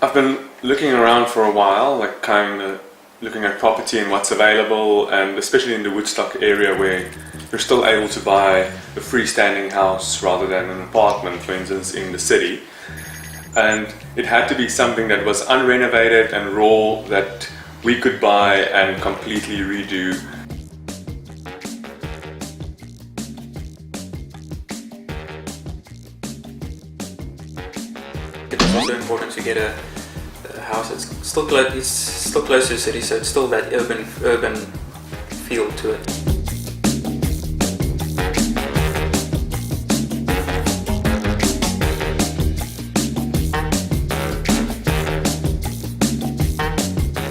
I've been looking around for a while, like kind of looking at property and what's available, and especially in the Woodstock area where you're still able to buy a freestanding house rather than an apartment, for instance, in the city. And it had to be something that was unrenovated and raw, that we could buy and completely redo. It's also important to get a house that's still close to the city, so it's still that urban feel to it.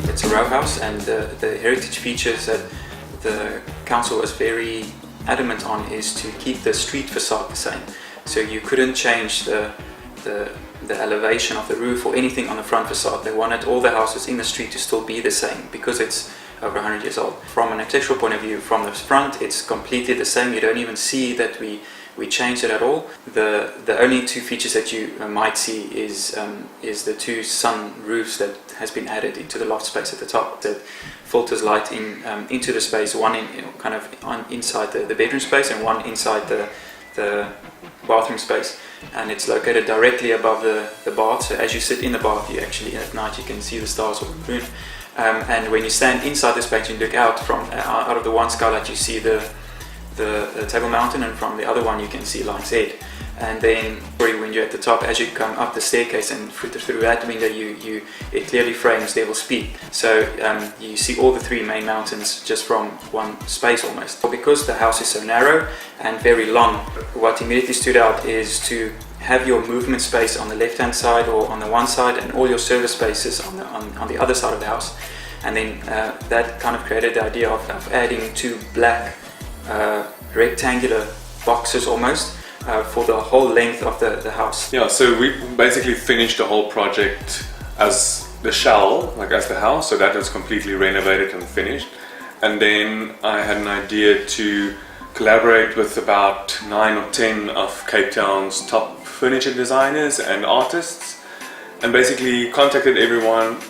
It's a row house, and the heritage features that the council was very adamant on is to keep the street facade the same. So you couldn't change the elevation of the roof or anything on the front facade. They wanted all the houses in the street to still be the same because it's over 100 years old. From an architectural point of view, from the front, it's completely the same. You don't even see that we changed it at all. The only two features that you might see is the two sun roofs that has been added into the loft space at the top that filters light into the space. One inside the bedroom space and one inside the bathroom space, and it's located directly above the bath. So as you sit in the bath, you actually at night you can see the stars or the moon. And when you stand inside the space, you look out out of the one skylight, you see the Table Mountain, and from the other one you can see Lion's Head. And then when you're at the top, as you come up the staircase and through that window, it clearly frames Devil's Peak. So you see all the three main mountains just from one space almost. Because the house is so narrow and very long, what immediately stood out is to have your movement space on the left-hand side or on the one side, and all your service spaces on the other side of the house. And then that kind of created the idea of adding two black rectangular boxes almost for the whole length of the house. Yeah, so we basically finished the whole project as the shell, like as the house, so that was completely renovated and finished. And then I had an idea to collaborate with about 9 or 10 of Cape Town's top furniture designers and artists, and basically contacted everyone,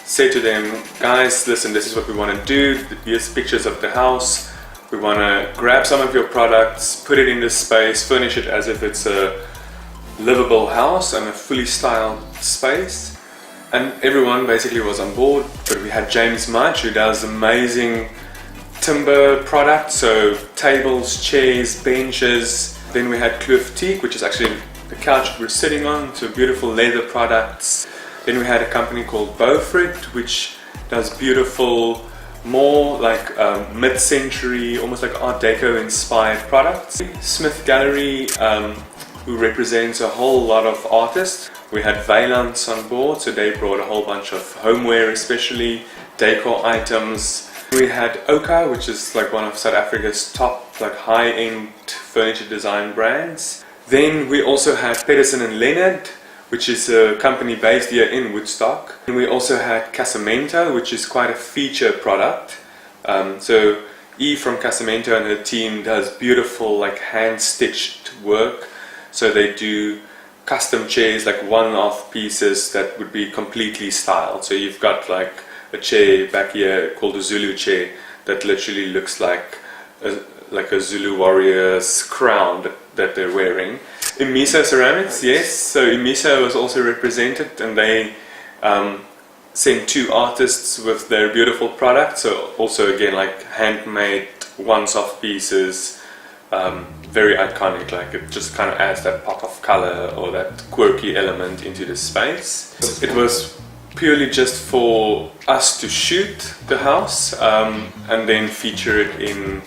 said to them, guys, listen, this is what we want to do, here's pictures of the house. We want to grab some of your products, put it in this space, furnish it as if it's a livable house and a fully styled space. And everyone basically was on board. But we had James Mudge, who does amazing timber products, so tables, chairs, benches. Then we had Kloof Teak, which is actually the couch that we're sitting on, so beautiful leather products. Then we had a company called Beaufort, which does beautiful, more like mid-century, almost like Art Deco inspired products. Smith Gallery, who represents a whole lot of artists. We had Valance on board, so they brought a whole bunch of homeware, especially decor items. We had Oka, which is like one of South Africa's top like high-end furniture design brands. Then we also had Pedersen and Leonard, which is a company based here in Woodstock. And we also had Casamento, which is quite a feature product. So Eve from Casamento and her team does beautiful like hand-stitched work. So they do custom chairs, like one-off pieces that would be completely styled. So you've got like a chair back here called a Zulu chair that literally looks like a Zulu warrior's crown that they're wearing. Imiso Ceramics, yes, so Imiso was also represented, and they sent 2 artists with their beautiful products, so also again like handmade once-off pieces, very iconic, like it just kind of adds that pop of color or that quirky element into the space. It was purely just for us to shoot the house and then feature it in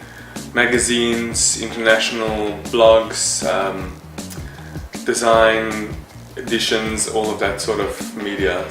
magazines, international blogs, design editions, all of that sort of media.